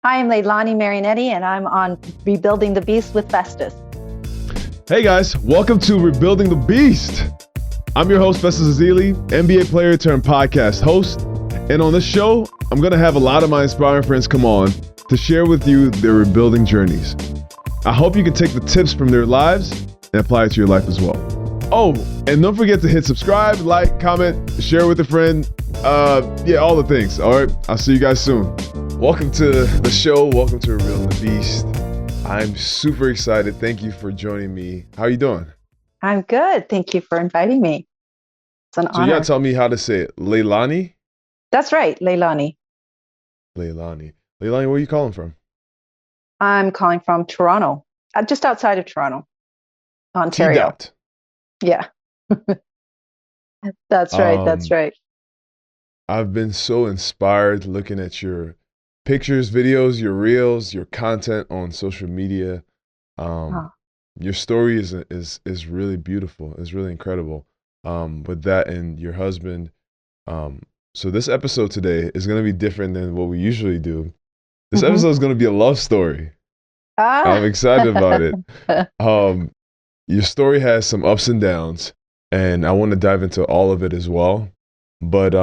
Hi, I'm Leilanie Marianetti, and I'm on Rebuilding the Beast with Festus. Hey guys, welcome to Rebuilding the Beast. I'm your host, Festus Ezeli, NBA player turned podcast host. And on this show, I'm going to have a lot of my inspiring friends come on to share with you their rebuilding journeys. I hope you can take the tips from their lives and apply it to your life as well. Oh, and don't forget to hit subscribe, like, comment, share with a friend. All the things. All right, I'll see you guys soon. Welcome to the show. Welcome to Rebuilding the Beast. I'm super excited. Thank you for joining me. How are you doing? I'm good. Thank you for inviting me. It's an So honor. you gotta tell me how to say it. Leilanie? That's right, Leilanie. Leilanie. Leilanie, where are you calling from? I'm calling from Toronto, just outside of Toronto, Ontario. T-Dot. Yeah. That's right. That's right. I've been so inspired looking at your pictures, videos, your reels, your content on social media. Your story is really beautiful. It's really incredible. With that and your husband. So this episode today is going to be different than what we usually do. This episode is going to be a love story. I'm excited about it. Your story has some ups and downs, and I want to dive into all of it as well. But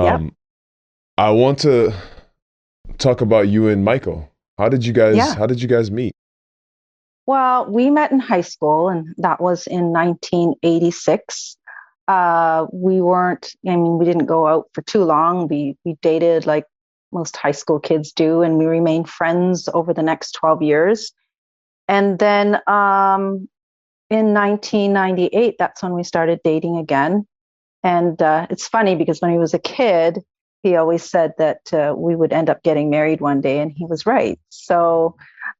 I want to talk about you and Michael. How did you guys meet? Well, we met in high school, and that was in 1986. We didn't go out for too long. We dated like most high school kids do, and we remained friends over the next 12 years. And then in 1998, that's when we started dating again. And it's funny because when he was a kid, he always said that we would end up getting married one day, and he was right. So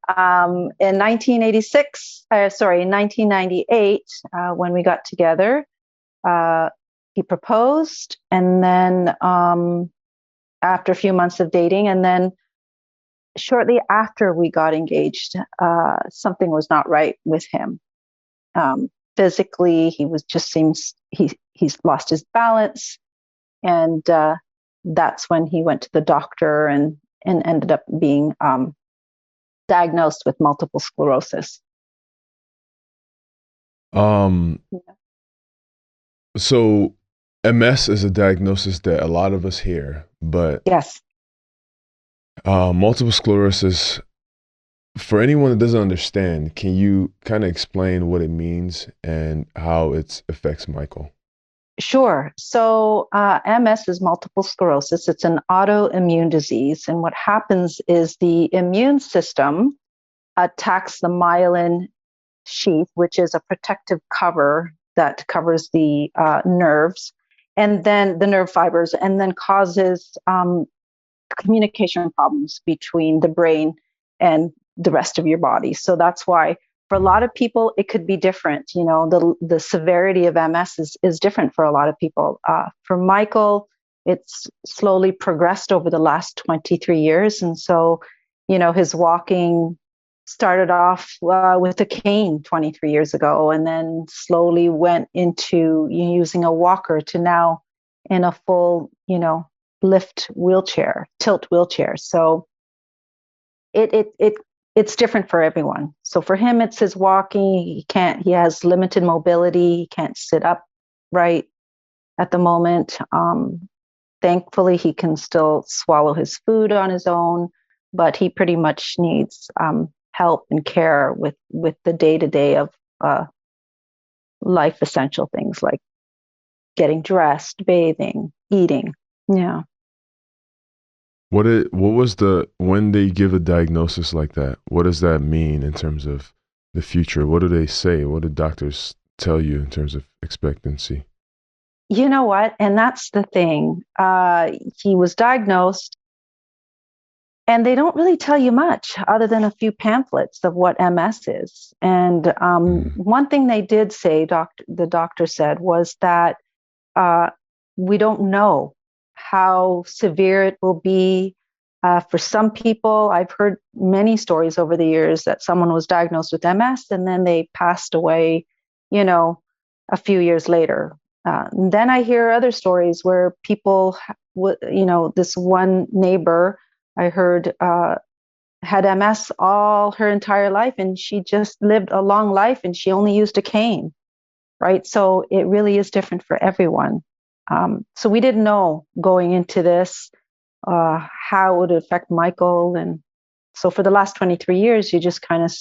in 1998, when we got together, he proposed, and then after a few months of dating, and then shortly after we got engaged, something was not right with him. Physically, he's lost his balance, and that's when he went to the doctor and ended up being diagnosed with multiple sclerosis. So MS is a diagnosis that a lot of us hear, but yes, multiple sclerosis, for anyone that doesn't understand, can you kind of explain what it means and how it affects Michael? sure. So MS is multiple sclerosis. It's an autoimmune disease. And what happens is the immune system attacks the myelin sheath, which is a protective cover that covers the nerves, and then the nerve fibers, and then causes communication problems between the brain and the rest of your body. So that's why for a lot of people it could be different. You know, the severity of MS is different for a lot of people. For Michael, it's slowly progressed over the last 23 years, and so his walking started off with a cane 23 years ago, and then slowly went into using a walker to now in a full tilt wheelchair. So it's different for everyone. So for him, it's his walking. He has limited mobility. He can't sit up right at the moment. Thankfully, he can still swallow his food on his own, but he pretty much needs help and care with the day-to-day of life essential things like getting dressed, bathing, eating. Yeah. When they give a diagnosis like that, what does that mean in terms of the future? What do they say? What do doctors tell you in terms of expectancy? You know what? And that's the thing. He was diagnosed, and they don't really tell you much other than a few pamphlets of what MS is. And one thing they did say, the doctor said, was that we don't know how severe it will be. For some people, I've heard many stories over the years that someone was diagnosed with MS and then they passed away, a few years later. Then I hear other stories where people, this one neighbor I heard had MS all her entire life, and she just lived a long life, and she only used a cane, right? So it really is different for everyone. So we didn't know going into this how it would affect Michael. And so for the last 23 years, you just kind of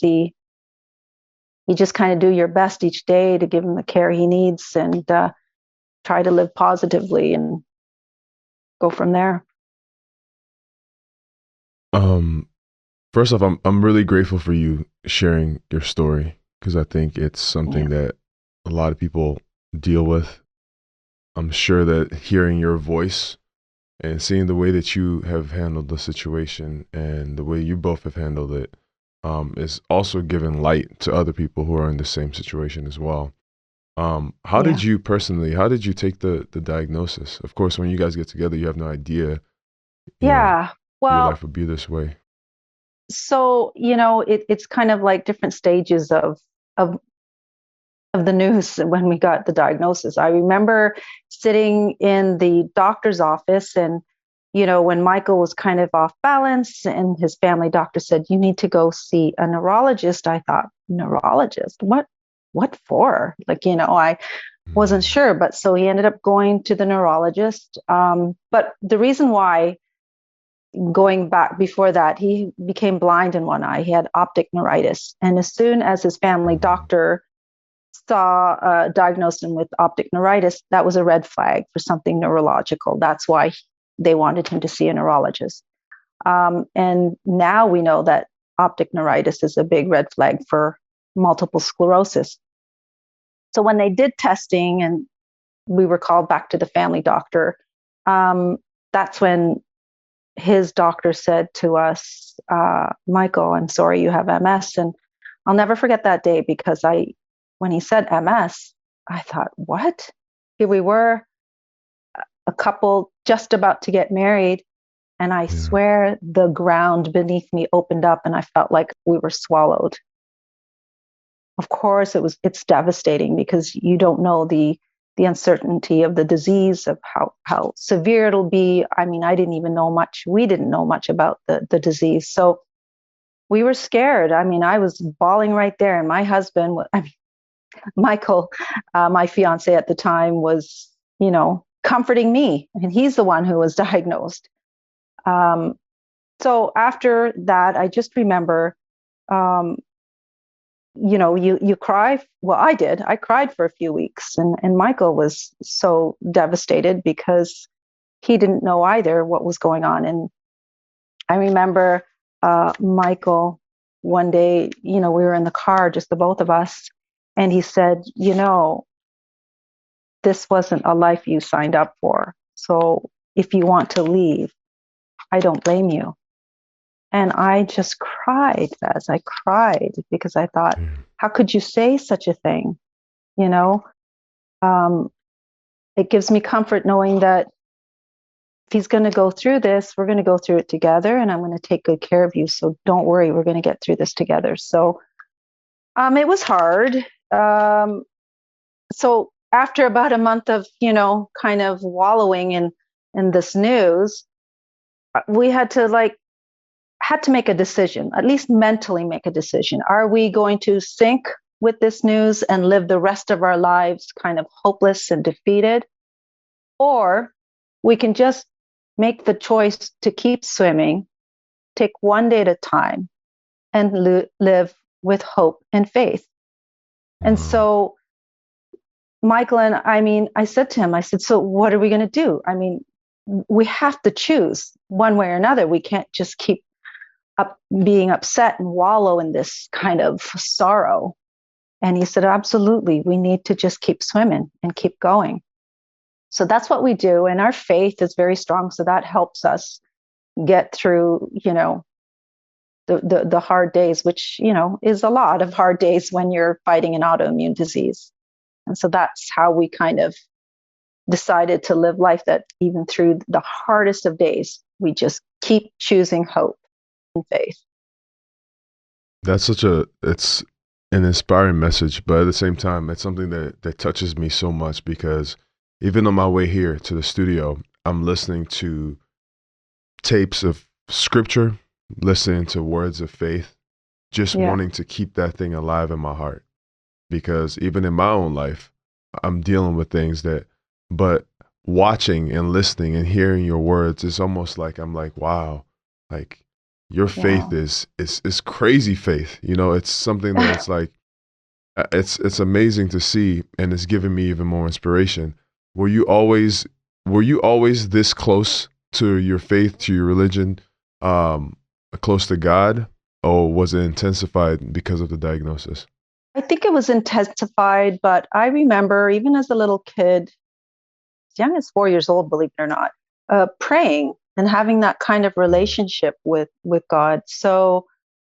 do your best each day to give him the care he needs, and try to live positively and go from there. First off, I'm really grateful for you sharing your story, because I think it's something that a lot of people deal with. I'm sure that hearing your voice and seeing the way that you have handled the situation and the way you both have handled it is also giving light to other people who are in the same situation as well. How did you take the diagnosis? Of course, when you guys get together, you have no idea, Yeah. your Well, life would be this way. so it's kind of like different stages of of the news when we got the diagnosis. I remember sitting in the doctor's office, and when Michael was kind of off balance, and his family doctor said, "You need to go see a neurologist." I thought, neurologist? What for? I wasn't Mm. sure, but so he ended up going to the neurologist. But the reason why, going back before that, he became blind in one eye. He had optic neuritis. And as soon as his family Mm. doctor diagnosed him with optic neuritis, that was a red flag for something neurological. That's why they wanted him to see a neurologist. And now we know that optic neuritis is a big red flag for multiple sclerosis. So when they did testing and we were called back to the family doctor, that's when his doctor said to us, "Michael, I'm sorry you have MS." And I'll never forget that day, because when he said MS, I thought, what? Here we were, a couple just about to get married, and I Yeah. swear the ground beneath me opened up, and I felt like we were swallowed. Of course, it's devastating, because you don't know the uncertainty of the disease, of how severe it'll be. I mean, I didn't even know much. We didn't know much about the disease. So we were scared. I mean, I was bawling right there. And my husband, Michael, my fiance at the time, was, comforting me. And he's the one who was diagnosed. Um, so after that, I just remember, um, you cry. Well, I did. I cried for a few weeks, and Michael was so devastated, because he didn't know either what was going on. And I remember Michael, one day, we were in the car, just the both of us, and he said, "This wasn't a life you signed up for. So if you want to leave, I don't blame you." And I just cried, as I cried, because I thought, Yeah. how could you say such a thing? You know, um, it gives me comfort knowing that if he's going to go through this, we're going to go through it together, and I'm going to take good care of you. So don't worry, we're going to get through this together. So it was hard. So after about a month of, kind of wallowing in this news, we had to make a decision, at least mentally make a decision. Are we going to sink with this news and live the rest of our lives kind of hopeless and defeated? Or we can just make the choice to keep swimming, take one day at a time, and live with hope and faith. And Wow. so, Michael, and I said to him, I said, "So what are we going to do? I mean, we have to choose one way or another. We can't just keep being upset and wallow in this kind of sorrow." And he said, "Absolutely. We need to just keep swimming and keep going." So that's what we do. And our faith is very strong. So that helps us get through, the hard days, which, is a lot of hard days when you're fighting an autoimmune disease. And so that's how we kind of decided to live life, that even through the hardest of days, we just keep choosing hope and faith. It's an inspiring message, but at the same time, it's something that touches me so much, because even on my way here to the studio, I'm listening to tapes of scripture listening to words of faith, just Yeah. wanting to keep that thing alive in my heart. Because even in my own life, I'm dealing with things that, but watching and listening and hearing your words, it's almost like I'm like, wow, like your Yeah. faith is crazy faith. You know, it's something that it's like it's amazing to see, and it's giving me even more inspiration. Were you always were you always this close to your faith, to your religion, um, close to God, or was it intensified because of the diagnosis? I think it was intensified, but I remember even as a little kid, as young as 4 years old, believe it or not, praying and having that kind of Mm. relationship with God. So,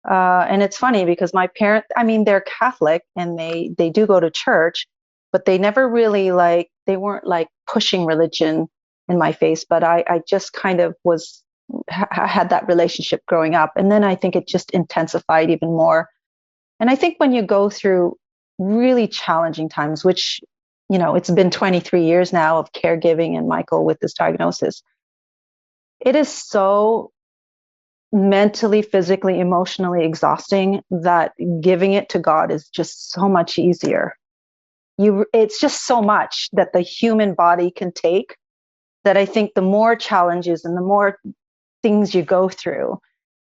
and it's funny because my parents, I mean, they're Catholic and they do go to church, but they never really like they weren't like pushing religion in my face. But I just kind of was had that relationship growing up, and then I think it just intensified even more. And I think when you go through really challenging times, which, it's been 23 years now of caregiving and Michael with this diagnosis, it is so mentally, physically, emotionally exhausting that giving it to God is just so much easier. It's just so much that the human body can take that I think the more challenges and the more things you go through,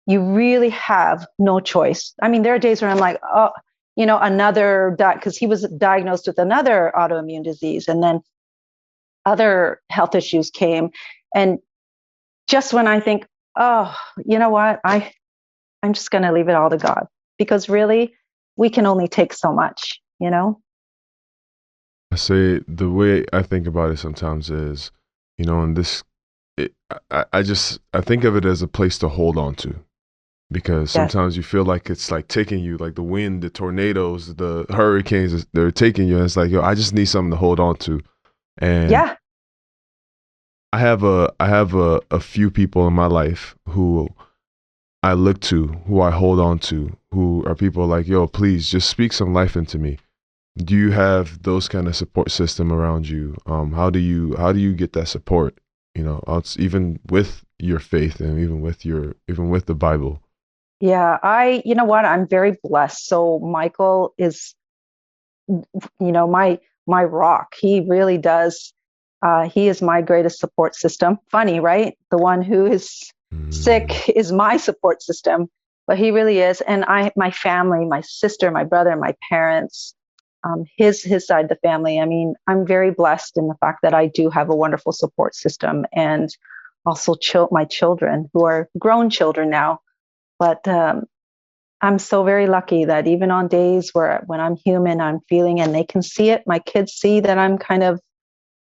you really have no choice. I mean, there are days where I'm like, oh, because he was diagnosed with another autoimmune disease, and then other health issues came, and just when I think, oh, you know what, I'm just going to leave it all to God, because really, we can only take so much, you know. I say the way I think about it sometimes is, in this, I think of it as a place to hold on to, because Yes. sometimes you feel like it's like taking you, like the wind, the tornadoes, the hurricanes, they're taking you. And it's like, yo, I just need something to hold on to. And Yeah. I have a few people in my life who I look to, who I hold on to, who are people like, yo, please just speak some life into me. Do you have those kind of support system around you? How do you get that support? Even with your faith and even with the Bible. Yeah. You know what, I'm very blessed. So Michael is, my rock. He really does. He is my greatest support system. Funny, right? The one who is Mm, sick is my support system, but he really is. And my family, my sister, my brother, my parents, his side of the family. I mean, I'm very blessed in the fact that I do have a wonderful support system, and also my children, who are grown children now. But I'm so very lucky that even on days where when I'm human, I'm feeling, and they can see it. My kids see that I'm kind of,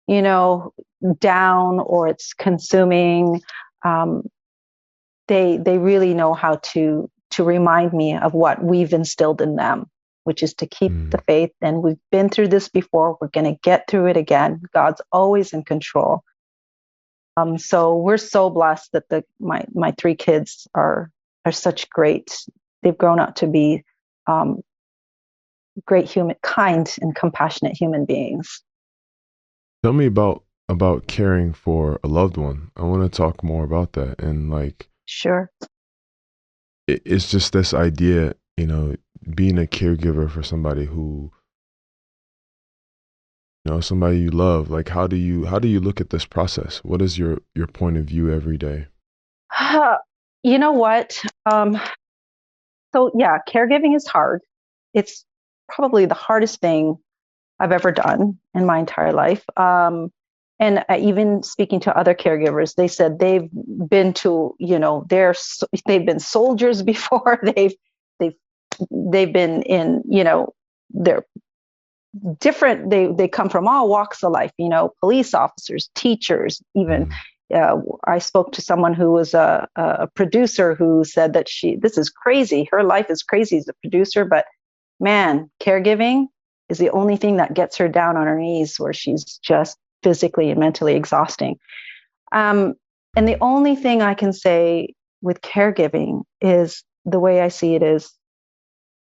you know, down, or it's consuming. Um, they really know how to remind me of what we've instilled in them, which is to keep the mm. faith. And we've been through this before. We're going to get through it again. God's always in control. So we're so blessed that my three kids are such great. They've grown up to be um, great human, kind and compassionate human beings. Tell me about caring for a loved one. I want to talk more about that. And like, Sure. it's just this idea, being a caregiver for somebody who, somebody you love. Like, how do you look at this process? What is your point of view every day? You know what? So yeah, caregiving is hard. It's probably the hardest thing I've ever done in my entire life. And even speaking to other caregivers, they said they've been to, they've been soldiers before. They've they've been in, they're different. They come from all walks of life. Police officers, teachers, even. Mm, I spoke to someone who was a producer who said that this is crazy. Her life is crazy as a producer, but man, caregiving is the only thing that gets her down on her knees, where she's just physically and mentally exhausting. Um, and the mm, only thing I can say with caregiving is, the way I see it is,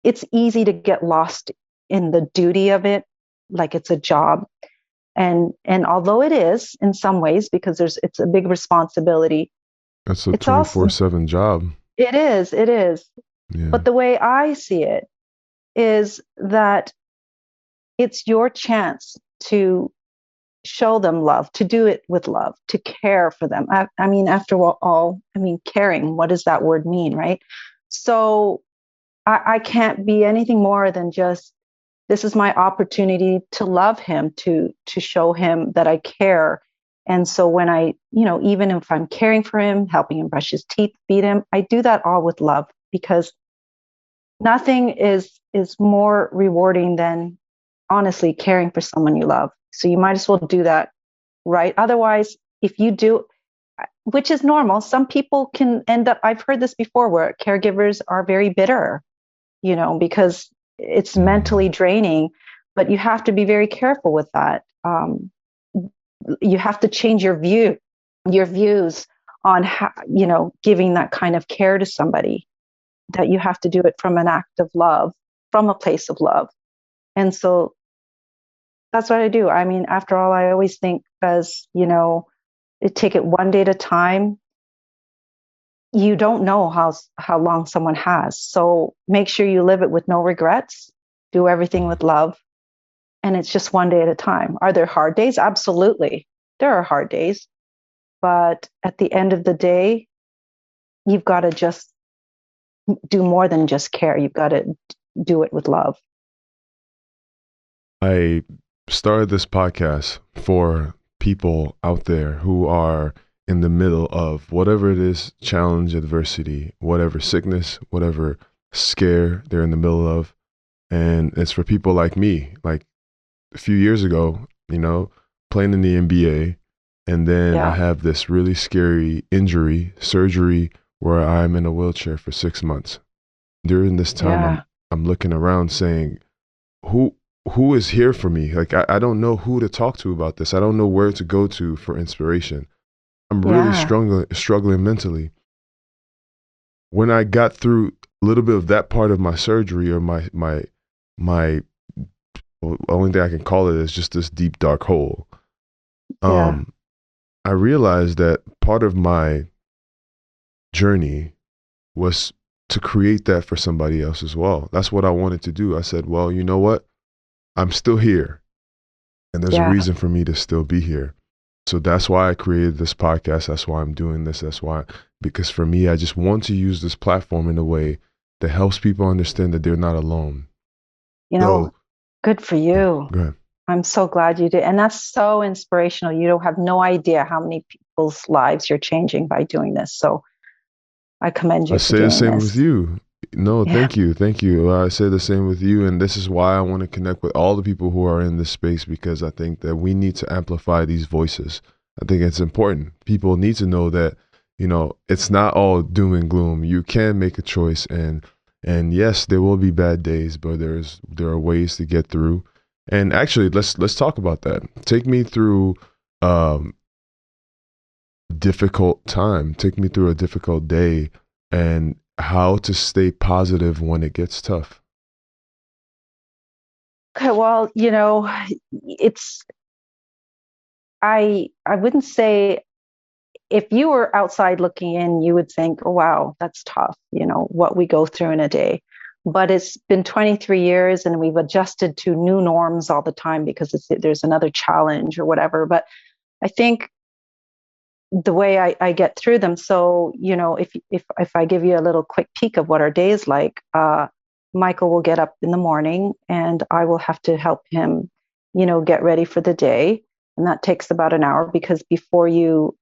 it's easy to get lost in the duty of it, like it's a job. And although it is in some ways, because it's a big responsibility, that's a it's also 24/7 job. It is, it is. Yeah. But the way I see it is that it's your chance to show them love, to do it with love, to care for them. I mean, after all, I mean, caring, what does that word mean, right? So I can't be anything more than just, this is my opportunity to love him, to show him that I care. And so when I, even if I'm caring for him, helping him brush his teeth, feed him, I do that all with love, because nothing is more rewarding than honestly caring for someone you love. So you might as well do that, right? Otherwise, if you do, which is normal, some people can end up, I've heard this before, where caregivers are very bitter, because it's mentally Mhm. draining. But you have to be very careful with that. You have to change your views on how, giving that kind of care to somebody, that you have to do it from an act of love, from a place of love. And so that's what I do. I mean, after all, I always think, as take it one day at a time. You don't know how long someone has, so make sure you live it with no regrets. Do everything with love, and it's just one day at a time. Are there hard days? Absolutely, there are hard days, but at the end of the day, you've got to just do more than just care. You've got to do it with love. I started this podcast for people out there who are in the middle of whatever it is, challenge, adversity, whatever sickness, whatever scare they're in the middle of. And it's for people like me, like a few years ago, playing in the NBA. And then I Yeah, have this really scary injury, surgery, where I'm in a wheelchair for 6 months. During this time, yeah, I'm looking around saying, who who is here for me? Like I don't know who to talk to about this. I don't know where to go to for inspiration. I'm really yeah, struggling mentally. When I got through a little bit of that part of my surgery, or my only thing I can call it is just this deep dark hole. yeah, Um, I realized that part of my journey was to create that for somebody else as well. That's what I wanted to do. I said, well, you know what? I'm still here, and there's a yeah. reason for me to still be here. So that's why I created this podcast. That's why I'm doing this. Because for me, I just want to use this platform in a way that helps people understand that they're not alone. You know, So, good for you. go ahead. I'm so glad you did. And that's so inspirational. You don't have no idea how many people's lives you're changing by doing this. So I commend I you for say the doing same with this. you. No, Yeah. thank you. Thank you. I say the same with you. And this is why I want to connect with all the people who are in this space, because I think that we need to amplify these voices. I think it's important. People need to know that, it's not all doom and gloom. You can make a choice, and yes, there will be bad days, but there are ways to get through. And actually, let's talk about that. Take me through um difficult time. Take me through a difficult day, and how to stay positive when it gets tough. Okay. Well, it's, I wouldn't say, if you were outside looking in, you would think, oh, wow, that's tough, what we go through in a day. But it's been 23 years and we've adjusted to new norms all the time, because there's another challenge or whatever. But I think the way I get through them. So, if I give you a little quick peek of what our day is like, Michael will get up in the morning and I will have to help him, get ready for the day. And that takes about an hour, because before you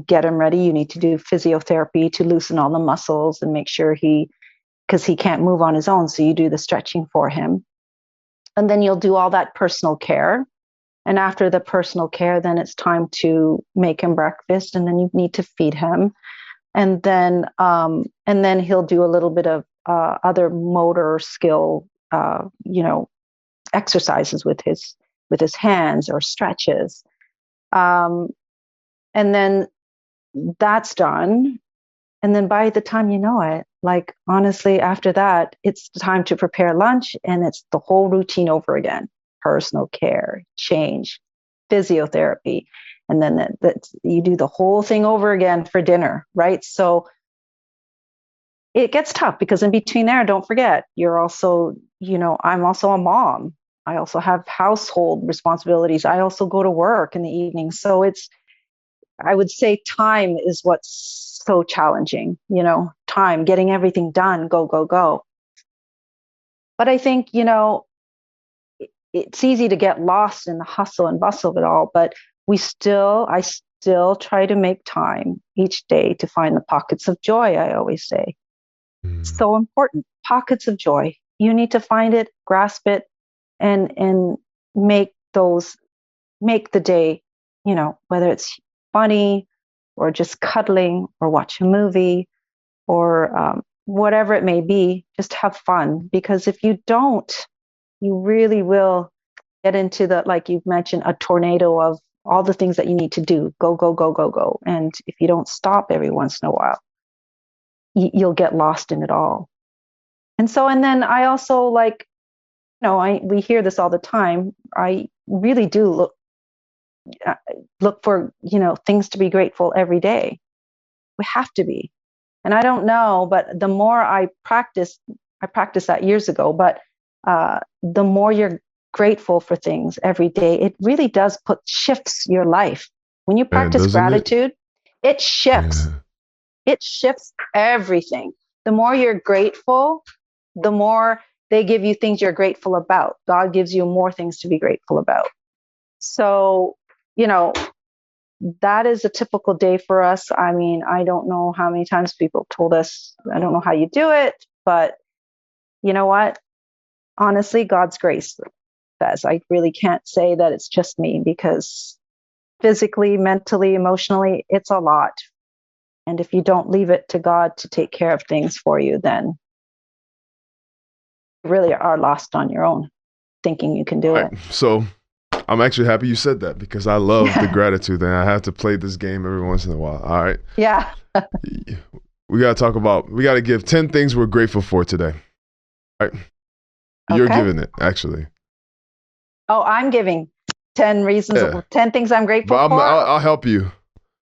get him ready, you need to do physiotherapy to loosen all the muscles and make sure because he can't move on his own. So you do the stretching for him. And then you'll do all that personal care. And after the personal care, then it's time to make him breakfast, and then you need to feed him, and then he'll do a little bit of other motor skill, exercises with his hands, or stretches, um, and then that's done. And then by the time you know it, like honestly, after that, it's time to prepare lunch, and it's the whole routine over again: personal care, change, physiotherapy. And then you do the whole thing over again for dinner, right? So it gets tough because in between there, don't forget, you're also, I'm also a mom. I also have household responsibilities. I also go to work in the evening. So I would say time is what's so challenging, time, getting everything done, go, go, go. But I think, it's easy to get lost in the hustle and bustle of it all, but I still try to make time each day to find the pockets of joy, I always say. So important. Pockets of joy. You need to find it, grasp it, and make the day, whether it's funny or just cuddling or watch a movie or whatever it may be, just have fun. Because if you don't, you really will get into like you've mentioned, a tornado of all the things that you need to do. Go, go, go, go, go. And if you don't stop every once in a while, you'll get lost in it all. And then I also we hear this all the time. I really do look for, things to be grateful every day. We have to be. And I don't know, but the more I practiced that years ago, but the more you're grateful for things every day, it really does shifts your life. When you practice gratitude, it shifts. Yeah. It shifts everything. The more you're grateful, the more they give you things you're grateful about. God gives you more things to be grateful about. So, that is a typical day for us. I mean, I don't know how many times people told us, I don't know how you do it, but you know what? Honestly, God's grace, Fez. I really can't say that it's just me, because physically, mentally, emotionally, it's a lot. And if you don't leave it to God to take care of things for you, then you really are lost on your own, thinking you can do it. So I'm actually happy you said that, because I love the gratitude, and I have to play this game every once in a while. All right. Yeah. We got to give 10 things we're grateful for today. All right. You're giving it, actually. Oh, I'm giving 10 reasons, 10 things I'm grateful for. I'll help you.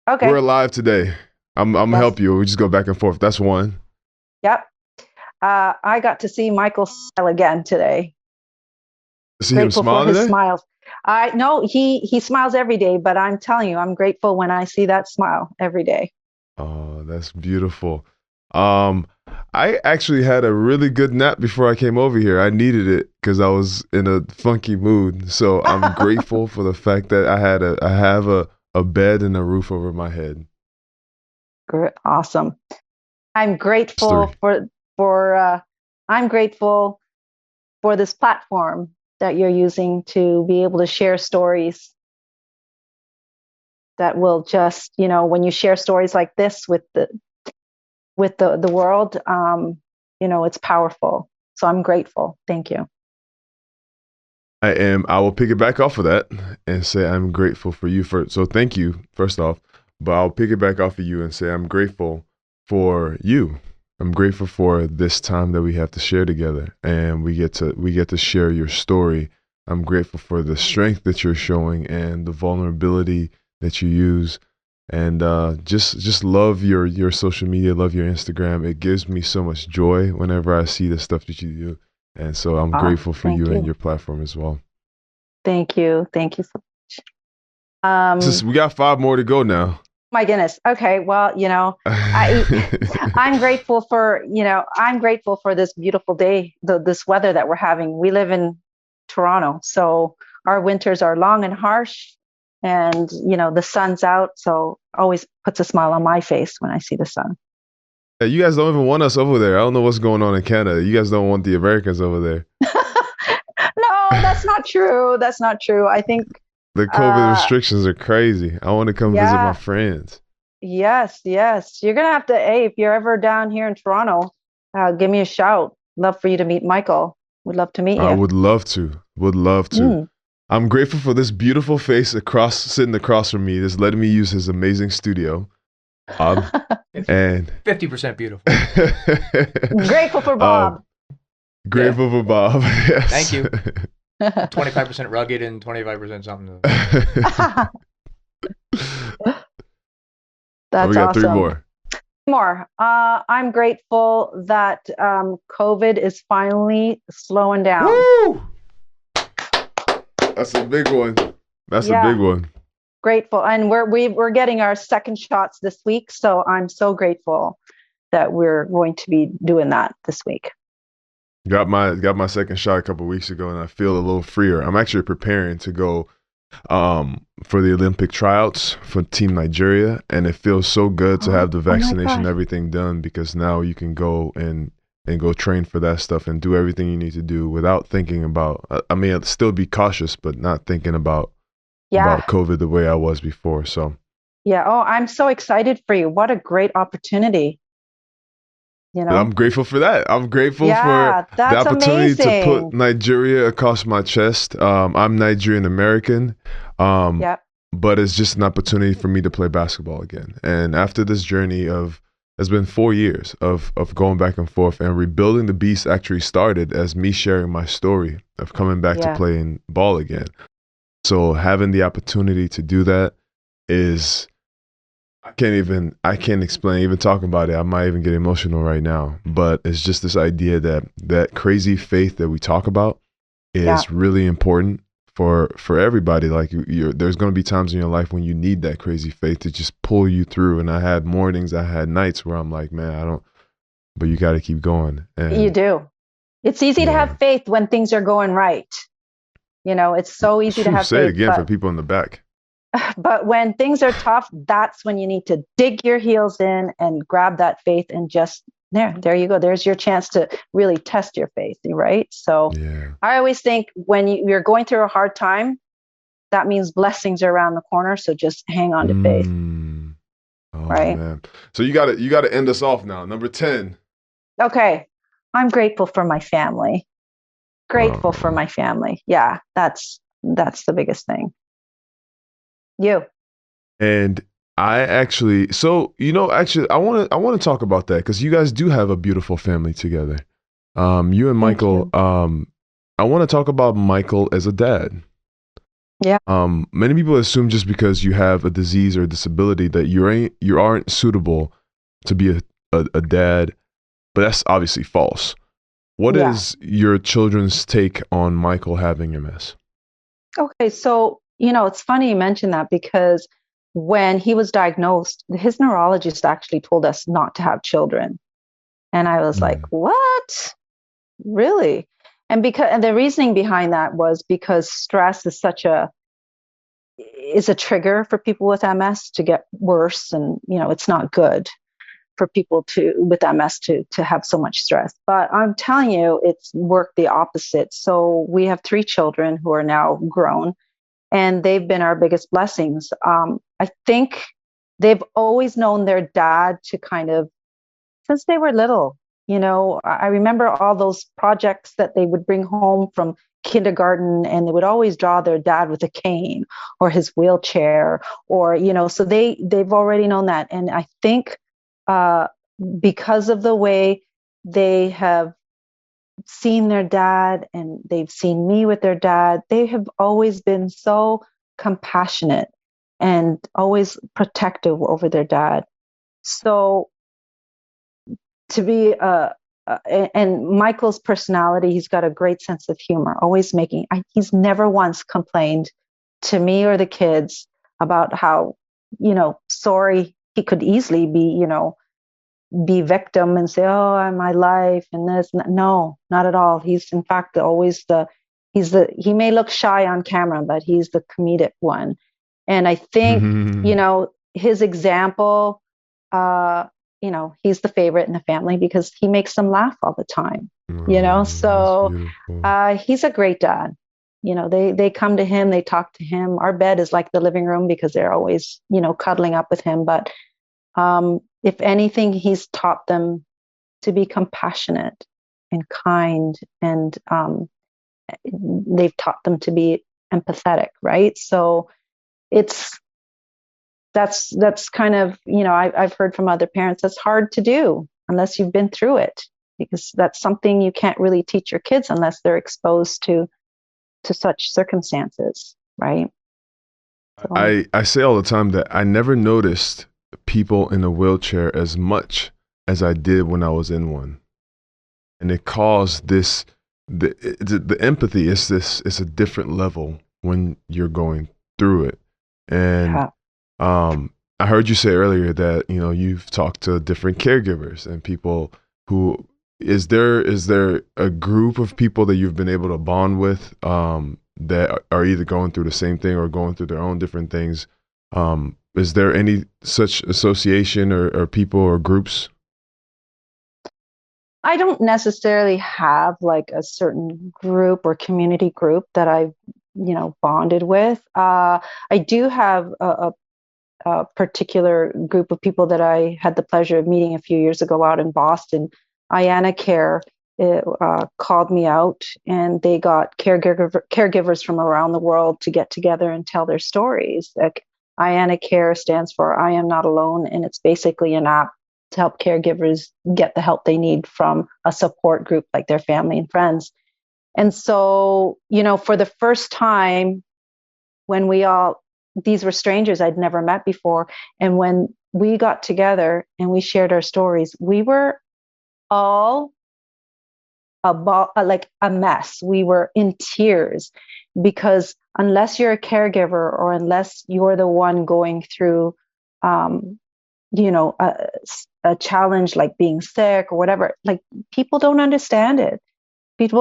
Okay. We're alive today. I'm gonna help you. We just go back and forth. That's one. Yep. I got to see Michael smile again today. See him smile today? His smiles. No, he smiles every day, but I'm telling you, I'm grateful when I see that smile every day. Oh, that's beautiful. I actually had a really good nap before I came over here. I needed it because I was in a funky mood. So I'm grateful for the fact that I have a bed and a roof over my head. Awesome. I'm grateful I'm grateful for this platform that you're using to be able to share stories that will just, when you share stories like this with the world, it's powerful. So I'm grateful. Thank you. I will pick it back off of that and say I'm grateful for you so thank you, first off, but I'll pick it back off of you and say I'm grateful for you. I'm grateful for this time that we have to share together, and we get to share your story. I'm grateful for the strength that you're showing and the vulnerability that you use, and just love your social media, love your Instagram. It gives me so much joy whenever I see the stuff that you do, and so I'm grateful for you and your platform as well. Thank you so much. We got 5 more to go now. My goodness. Okay. Well, I'm grateful for, this beautiful day, this weather that we're having. We live in Toronto, so our winters are long and harsh, and, the sun's out. So always puts a smile on my face when I see the sun. Hey, you guys don't even want us over there. I don't know what's going on in Canada. You guys don't want the Americans over there. No, that's not true. That's not true. I think the COVID restrictions are crazy. I want to come visit my friends. Yes. You're going to have to, if you're ever down here in Toronto, give me a shout. Love for you to meet Michael. Would love to meet you. I would love to. I'm grateful for this beautiful face sitting across from me, that's letting me use his amazing studio. And 50% beautiful. Grateful for Bob. Grateful for Bob. Yes. Thank you. 25% rugged and 25% something. That's we got awesome. 3 more. more. I'm grateful that COVID is finally slowing down. Woo! That's a big one. That's a big one. Grateful, and we're getting our second shots this week, so I'm so grateful that we're going to be doing that this week. Got my second shot a couple of weeks ago, and I feel a little freer. I'm actually preparing to go for the Olympic tryouts for Team Nigeria, and it feels so good to have the vaccination, everything done, because now you can go and go train for that stuff and do everything you need to do without thinking about. I mean, I'd still be cautious, but not thinking about COVID the way I was before. So I'm so excited for you. What a great opportunity. You know, I'm grateful for that. I'm grateful for the opportunity to put Nigeria across my chest. I'm Nigerian American, but it's just an opportunity for me to play basketball again. And after this journey it's been 4 years of going back and forth, and rebuilding the beast actually started as me sharing my story of coming back to playing ball again. So having the opportunity to do that is, I can't explain. Even talking about it, I might even get emotional right now. But it's just this idea that crazy faith that we talk about is really important for everybody. Like there's going to be times in your life when you need that crazy faith to just pull you through. And I had mornings, I had nights where I'm like, man, I don't. But you got to keep going. And you do. It's easy to have faith when things are going right. You know, it's so easy to have say faith. It again for people in the back. But when things are tough, that's when you need to dig your heels in and grab that faith and just there you go. There's your chance to really test your faith, right? So I always think when you're going through a hard time, that means blessings are around the corner. So just hang on to faith. Right. Man. So you gotta end us off now. Number 10. Okay. I'm grateful for my family. Grateful for my family. Yeah, that's the biggest thing. You. And I actually, I want to talk about that, because you guys do have a beautiful family together. You and Michael. I want to talk about Michael as a dad. Yeah. Many people assume just because you have a disease or a disability that you aren't suitable to be a dad, but that's obviously false. What is your children's take on Michael having MS? Okay, so it's funny you mention that, because when he was diagnosed, his neurologist actually told us not to have children. And I was like, what? Really? And the reasoning behind that was because stress is is a trigger for people with MS to get worse. And, it's not good for people with MS to have so much stress. But I'm telling you, it's worked the opposite. So we have 3 children who are now grown, and they've been our biggest blessings. I think they've always known their dad to kind of, since they were little, I remember all those projects that they would bring home from kindergarten, and they would always draw their dad with a cane or his wheelchair, or, so they've already known that. And I think because of the way they have seen their dad and they've seen me with their dad, they have always been so compassionate and always protective over their dad. So to be and Michael's personality, he's got a great sense of humor, always he's never once complained to me or the kids about how, sorry he could easily be victim and say, oh, my life and this. No, not at all. He's in fact always he may look shy on camera, but he's the comedic one. And I think, his example, he's the favorite in the family because he makes them laugh all the time, so he's a great dad. They come to him, they talk to him. Our bed is like the living room because they're always, cuddling up with him. But if anything, he's taught them to be compassionate and kind, and they've taught them to be empathetic, right? So that's kind of, I've heard from other parents, that's hard to do unless you've been through it, because that's something you can't really teach your kids unless they're exposed to such circumstances, right? So. I say all the time that I never noticed people in a wheelchair as much as I did when I was in one. And it caused the empathy is it's a different level when you're going through it. And I heard you say earlier that, you've talked to different caregivers and people who, is there a group of people that you've been able to bond with, that are either going through the same thing or going through their own different things? Is there any such association or people or groups? I don't necessarily have like a certain group or community group that I've, bonded with. I do have a particular group of people that I had the pleasure of meeting a few years ago out in Boston. Ayana Care called me out, and they got caregivers from around the world to get together and tell their stories. Like, Ayana Care stands for I Am Not Alone, and it's basically an app to help caregivers get the help they need from a support group like their family and friends. And so, for the first time, when these were strangers I'd never met before, and when we got together and we shared our stories, we were all like a mess. We were in tears, because unless you're a caregiver, or unless you're the one going through a challenge like being sick or whatever, like, people don't understand it.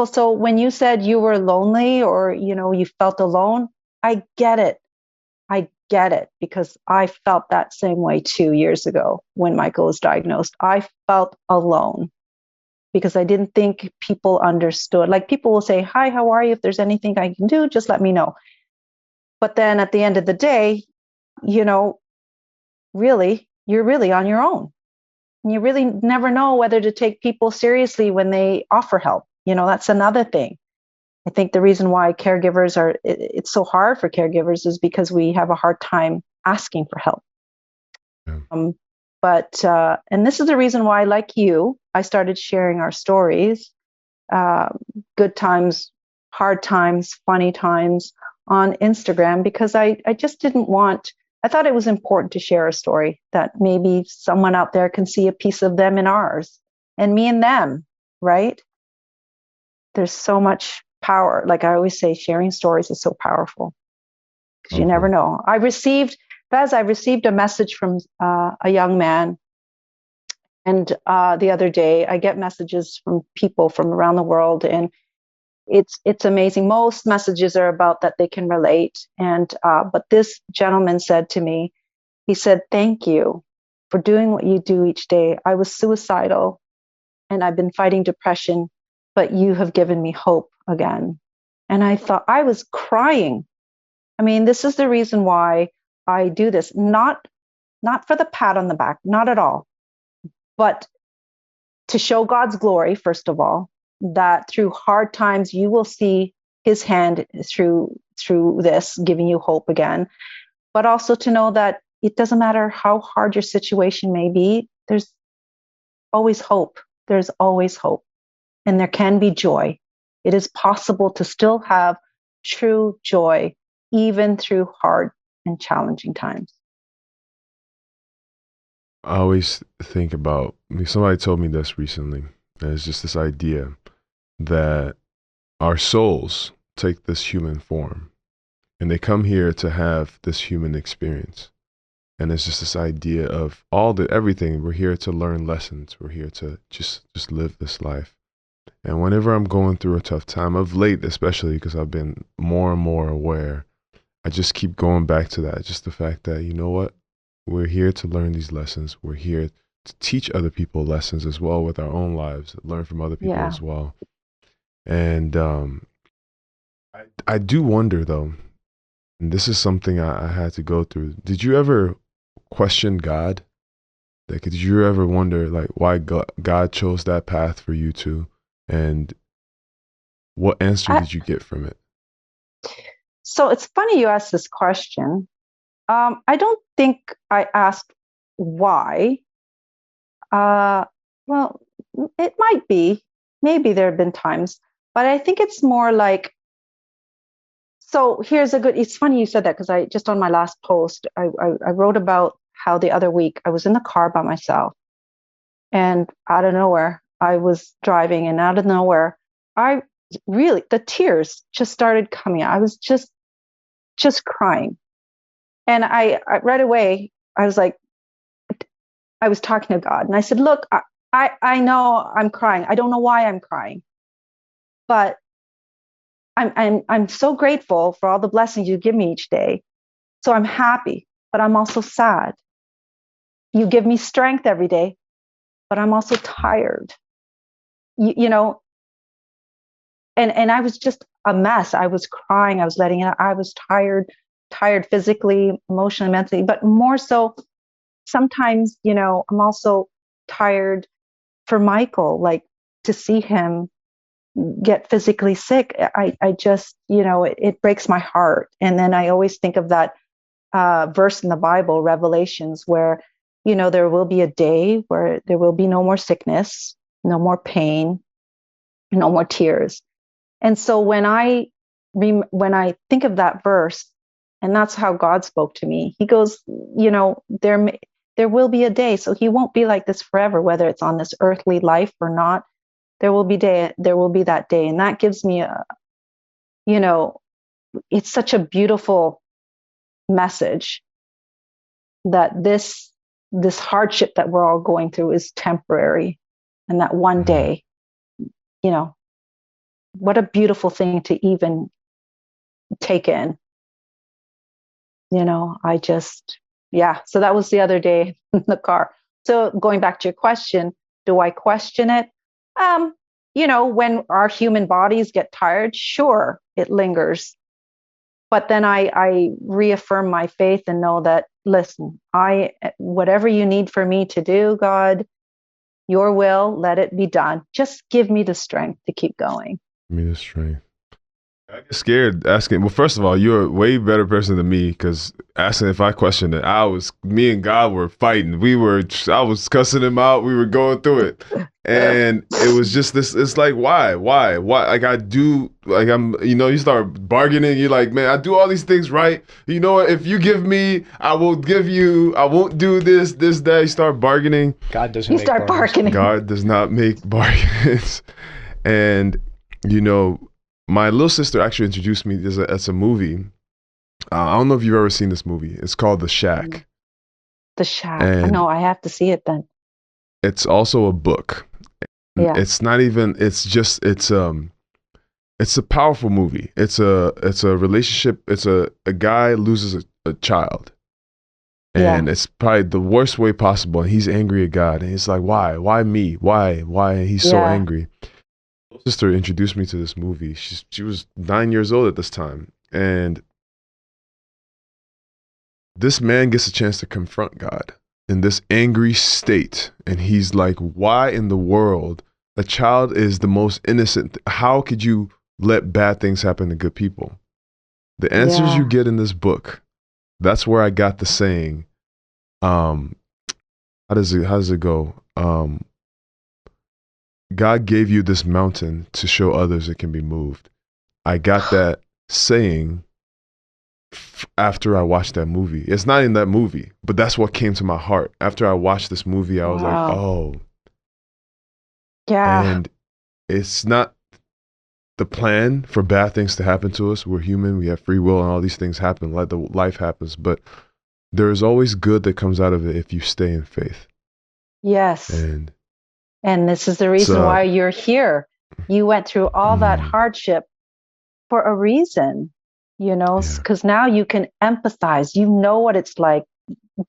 So when you said you were lonely, or you felt alone, I get it. Because I felt that same way 2 years ago when Michael was diagnosed. I felt alone because I didn't think people understood. Like, people will say, "Hi, how are you? If there's anything I can do, just let me know." But then at the end of the day, really, you're really on your own. And you really never know whether to take people seriously when they offer help. That's another thing. I think the reason why it's so hard for caregivers is because we have a hard time asking for help. Yeah. And this is the reason why, like you, I started sharing our stories, good times, hard times, funny times, on Instagram, because I just I thought it was important to share a story that maybe someone out there can see a piece of them in ours, and me and them, right? There's so much power. Like I always say, sharing stories is so powerful, because you never know. I received a message from a young man, and the other day I get messages from people from around the world, and it's amazing. Most messages are about that they can relate, and but this gentleman said to me, he said, "Thank you for doing what you do each day. I was suicidal, and I've been fighting depression, but you have given me hope again." And I thought, I was crying. I mean, this is the reason why I do this, not for the pat on the back, not at all, but to show God's glory, first of all, that through hard times you will see his hand through this, giving you hope again. But also to know that it doesn't matter how hard your situation may be, there's always hope. There's always hope. And there can be joy. It is possible to still have true joy, even through hard and challenging times. I always think about, somebody told me this recently, and it's just this idea that our souls take this human form and they come here to have this human experience. And it's just this idea of everything. We're here to learn lessons. We're here to just live this life. And whenever I'm going through a tough time, of late, especially because I've been more and more aware, I just keep going back to that. Just the fact that, you know what? We're here to learn these lessons. We're here to teach other people lessons as well with our own lives, learn from other people as well. And I do wonder, though, and this is something I had to go through. Did you ever question God? Like, did you ever wonder, like, why God chose that path for you to? And what answer did you get from it? So it's funny you asked this question. I don't think I asked why. Well, it might be. Maybe there have been times, but I think it's more like, so it's funny you said that, because I just, on my last post, I wrote about how the other week I was in the car by myself, and out of nowhere, I was driving, and out of nowhere, the tears just started coming. I was just crying. And I right away, I was like, I was talking to God, and I said, look, I know I'm crying. I don't know why I'm crying, but I'm so grateful for all the blessings you give me each day. So I'm happy, but I'm also sad. You give me strength every day, but I'm also tired. You know, and I was just a mess. I was crying. I was letting it out. I was tired physically, emotionally, mentally, but more so sometimes, I'm also tired for Michael, like to see him get physically sick. I just, it breaks my heart. And then I always think of that verse in the Bible, Revelations, where, there will be a day where there will be no more sickness, no more pain, no more tears. And so when I think of that verse, and that's how God spoke to me, he goes, there will be a day. So he won't be like this forever, whether it's on this earthly life or not. There will be that day. And that gives me it's such a beautiful message that this hardship that we're all going through is temporary. And that one day, what a beautiful thing to even take in. So that was the other day in the car. So going back to your question, do I question it? When our human bodies get tired, sure, it lingers. But then I reaffirm my faith and know that, listen, whatever you need for me to do, God, your will, let it be done. Just give me the strength to keep going. Give me the strength. I get scared asking. Well, first of all, you're a way better person than me, because asking if I questioned it, me and God were fighting. I was cussing him out. We were going through it. And it was just this, it's like, why? Like you start bargaining. You're like, man, I do all these things right. You know what? If you give me, I will give you, I won't do this, that. You start bargaining. God doesn't make bargains. Bargaining. God does not make bargains. And, my little sister actually introduced me. It's a movie. I don't know if you've ever seen this movie. It's called The Shack. The Shack. No, I have to see it then. It's also a book. Yeah. It's not even. It's a powerful movie. It's a relationship. It's a guy loses a child, and it's probably the worst way possible. And he's angry at God, and he's like, why me? Why? He's so angry. Sister introduced me to this movie. She was 9 years old at this time, and this man gets a chance to confront God in this angry state, and he's like, why in the world? A child is the most innocent. How could you let bad things happen to good people? The answers you get in this book, that's where I got the saying, how does it go? God gave you this mountain to show others it can be moved. I got that saying after I watched that movie. It's not in that movie, but that's what came to my heart. After I watched this movie, I was like, oh. Yeah. And it's not the plan for bad things to happen to us. We're human. We have free will, and all these things happen. Like life happens. But there is always good that comes out of it if you stay in faith. Yes. And this is the reason why you're here. You went through all that hardship for a reason, because now you can empathize. You know what it's like.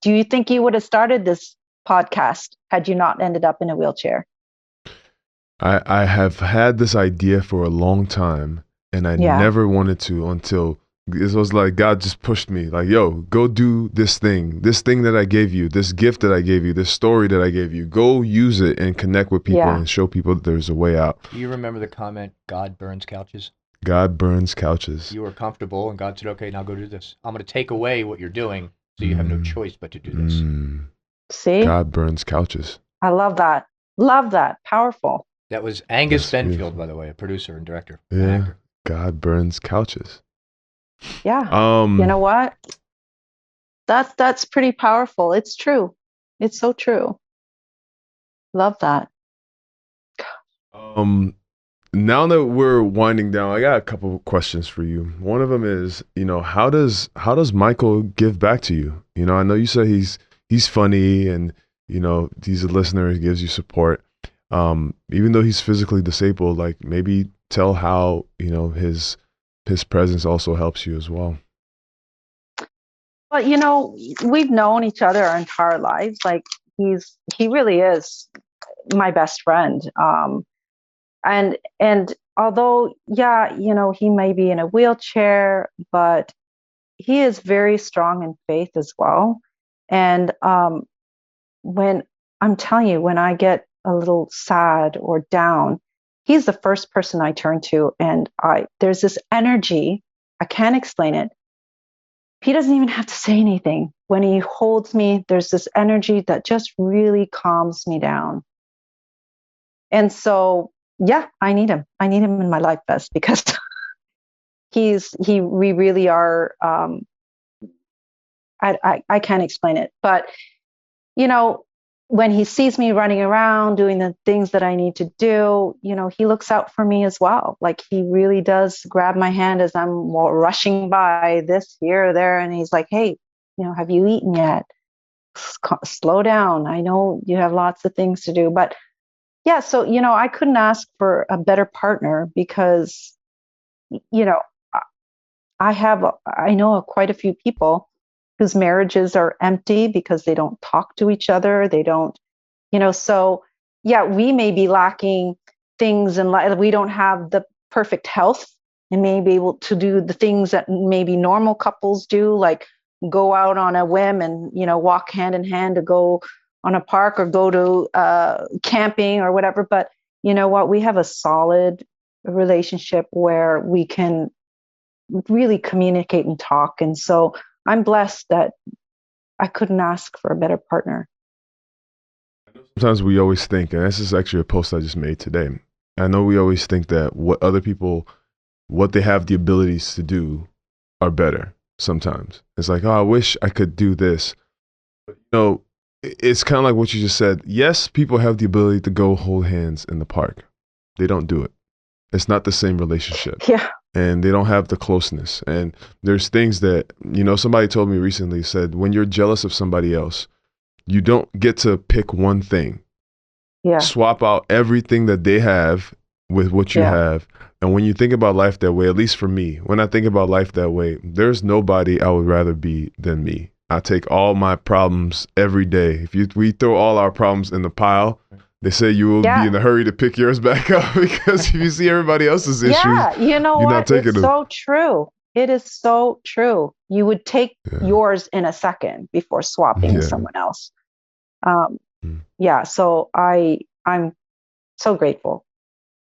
Do you think you would have started this podcast had you not ended up in a wheelchair? I have had this idea for a long time, and I never wanted to until it was like God just pushed me, like, yo, go do this thing that I gave you, this gift that I gave you, this story that I gave you. Go use it and connect with people and show people that there's a way out. Do you remember the comment, God burns couches? God burns couches. You were comfortable, and God said, okay, now go do this. I'm going to take away what you're doing, so you have no choice but to do this. See? God burns couches. I love that. Love that. Powerful. That was Angus Benfield, by the way, a producer and director. Yeah. God burns couches. Yeah. You know what? That's pretty powerful. It's true. It's so true. Love that. Now that we're winding down, I got a couple of questions for you. One of them is, how does Michael give back to you? I know you said he's funny and he's a listener, he gives you support. Even though he's physically disabled, like maybe tell how his presence also helps you as well. Well, we've known each other our entire lives. Like he really is my best friend. And although, yeah, he may be in a wheelchair, but he is very strong in faith as well. And when I'm telling you, when I get a little sad or down, he's the first person I turn to. And there's this energy, I can't explain it. He doesn't even have to say anything. When he holds me, there's this energy that just really calms me down. And so, yeah, I need him. I need him in my life best because we really are, I can't explain it. But, when he sees me running around doing the things that I need to do, he looks out for me as well. Like he really does grab my hand as I'm rushing by this, here, there. And he's like, hey, have you eaten yet? Slow down. I know you have lots of things to do. But yeah, so, I couldn't ask for a better partner because, I know quite a few people whose marriages are empty because they don't talk to each other. They don't, so yeah, we may be lacking things and we don't have the perfect health and may be able to do the things that maybe normal couples do, like go out on a whim and, walk hand in hand to go on a park or go to camping or whatever. But you know what? We have a solid relationship where we can really communicate and talk. And so I'm blessed that I couldn't ask for a better partner. Sometimes we always think, and this is actually a post I just made today. I know we always think that what other people, what they have the abilities to do are better. Sometimes it's like, oh, I wish I could do this. But, it's kind of like what you just said. Yes, people have the ability to go hold hands in the park. They don't do it. It's not the same relationship. Yeah. And they don't have the closeness. And there's things that, somebody told me recently, said, when you're jealous of somebody else, you don't get to pick one thing. Yeah. Swap out everything that they have with what you have. And when you think about life that way, at least for me, when I think about life that way, there's nobody I would rather be than me. I take all my problems every day. We throw all our problems in the pile, they say you will be in a hurry to pick yours back up because if you see everybody else's issues, you're not taking them. So true. It is so true. You would take yours in a second before swapping someone else. So I'm so grateful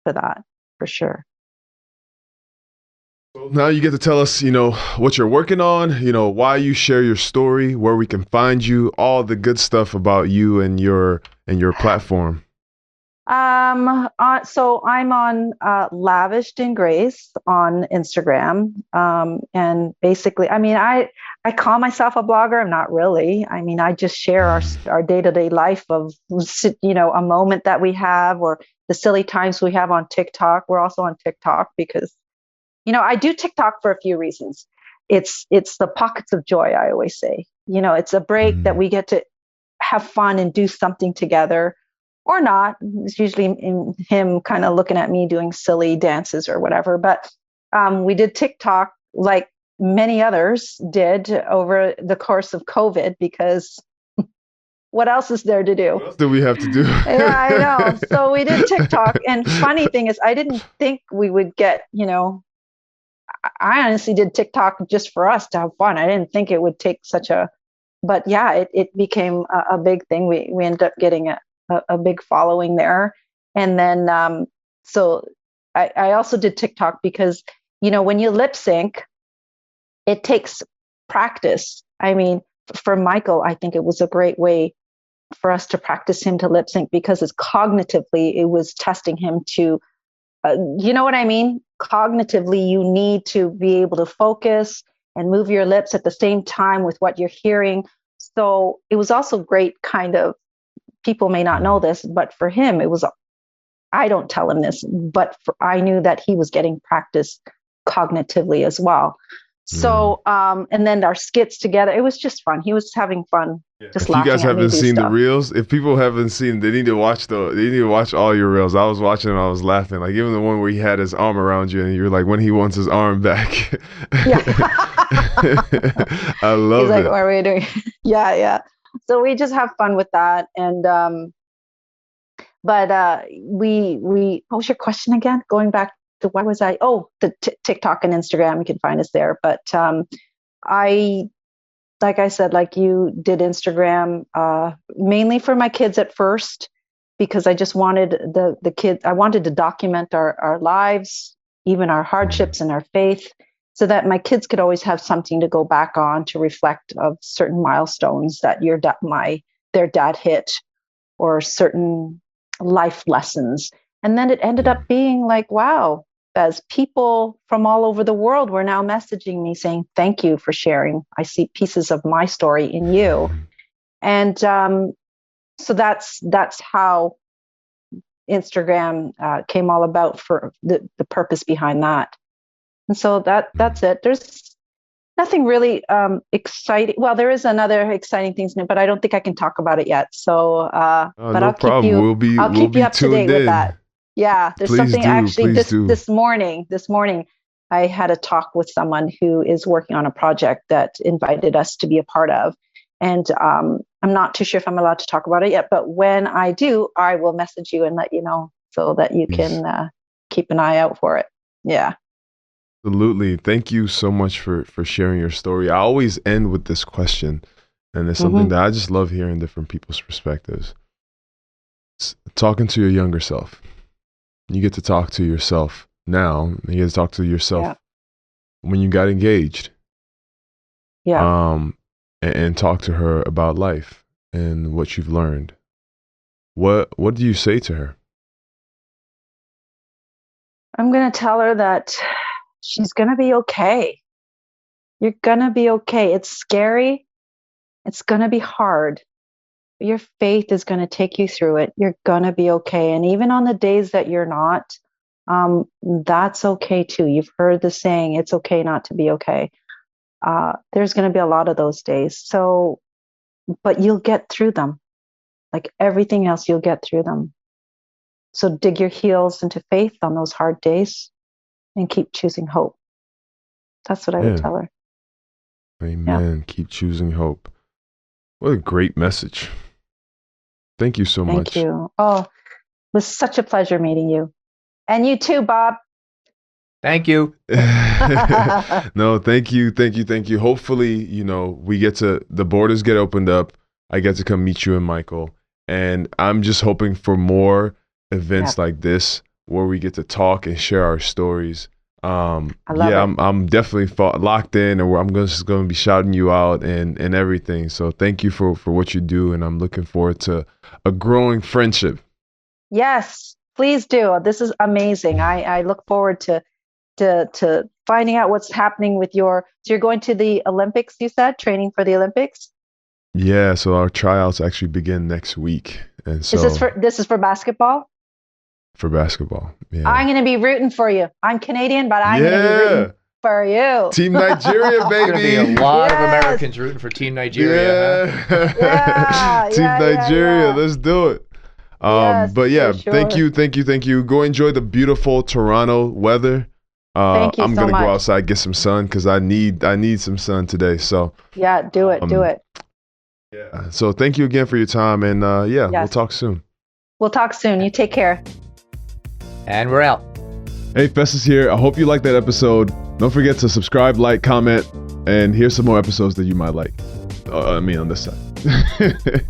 for that, for sure. Now you get to tell us, what you're working on, why you share your story, where we can find you, all the good stuff about you and your platform. So I'm on Lavished in Grace on Instagram. And basically, I call myself a blogger. I'm not really. I just share our day-to-day life of, a moment that we have or the silly times we have on TikTok. We're also on TikTok because, I do TikTok for a few reasons. It's the pockets of joy, I always say. It's a break that we get to have fun and do something together. Or not. It's usually in him kind of looking at me doing silly dances or whatever. But we did TikTok like many others did over the course of COVID because what else is there to do? What else do we have to do? Yeah, I know. So we did TikTok. And funny thing is, I didn't think we would get, I honestly did TikTok just for us to have fun. I didn't think it would take but yeah, it became a big thing. We ended up getting a big following there. And then, so I also did TikTok because, when you lip sync, it takes practice. For Michael, I think it was a great way for us to practice him to lip sync because it's cognitively, it was testing him to, you know what I mean? Cognitively, you need to be able to focus and move your lips at the same time with what you're hearing. So it was also great, kind of, people may not know this, but for him, it was, I don't tell him this, but I knew that he was getting practice cognitively as well. So, and then our skits together, it was just fun. He was having fun. Just if you guys haven't seen the reels, if people haven't seen, they need to watch all your reels. I was watching them, I was laughing. Like even the one where he had his arm around you and you're like, when he wants his arm back. Yeah. I love He's like, it. what are we doing? Yeah. So we just have fun with that. And, but what was your question again? Going back to why was I? Oh, the TikTok and Instagram, you can find us there. But like I said, like you did Instagram, mainly for my kids at first, because I just wanted the kids, I wanted to document our lives, even our hardships and our faith, so that my kids could always have something to go back on to reflect of certain milestones that their dad hit, or certain life lessons. And then it ended up being like, wow, as people from all over the world were now messaging me saying, thank you for sharing. I see pieces of my story in you. And so that's how Instagram came all about, for the purpose behind that. And so that's it. There's nothing really exciting. Well, there is another exciting thing, but I don't think I can talk about it yet. So, but no I'll problem. I'll keep you up to date with that. Yeah, there's something actually this morning I had a talk with someone who is working on a project that invited us to be a part of. And I'm not too sure if I'm allowed to talk about it yet, but when I do, I will message you and let you know, so that you can keep an eye out for it. Yeah. Absolutely. Thank you so much for sharing your story. I always end with this question, and it's something that I just love hearing different people's perspectives. Talking to your younger self. You get to talk to yourself now. You get to talk to yourself when you got engaged. Yeah. And talk to her about life and what you've learned. What do you say to her? I'm going to tell her that she's going to be okay. You're going to be okay. It's scary. It's going to be hard. Your faith is going to take you through it. You're going to be okay. And even on the days that you're not, that's okay too. You've heard the saying, it's okay not to be okay. There's going to be a lot of those days. So, but you'll get through them. Like everything else, you'll get through them. So dig your heels into faith on those hard days and keep choosing hope. That's what I would tell her. Amen. Yeah. Keep choosing hope. What a great message. Thank you so much. Thank you. Oh, it was such a pleasure meeting you. And you too, Bob. Thank you. No, thank you. Hopefully, the borders get opened up. I get to come meet you and Michael. And I'm just hoping for more events like this where we get to talk and share our stories. I'm definitely locked in, and I'm just going to be shouting you out and everything. So thank you for what you do, and I'm looking forward to a growing friendship. Yes, please do. This is amazing. I look forward to finding out what's happening with so you're going to the Olympics, you said, training for the Olympics? Yeah, so our tryouts actually begin next week. And so this is for basketball? For basketball, yeah. I'm going to be rooting for you. I'm Canadian, but I'm going to be rooting for you. Team Nigeria, baby. There's going to be a lot of Americans rooting for Team Nigeria. Yeah. Team Nigeria, let's do it. But yeah, sure. Thank you. Go enjoy the beautiful Toronto weather. Thank you I'm going to go outside, get some sun, because I need some sun today. So yeah, do it. Yeah. So thank you again for your time, and we'll talk soon. We'll talk soon. You take care. And we're out. Hey, Festus here. I hope you liked that episode. Don't forget to subscribe, like, comment, and here's some more episodes that you might like. On this side.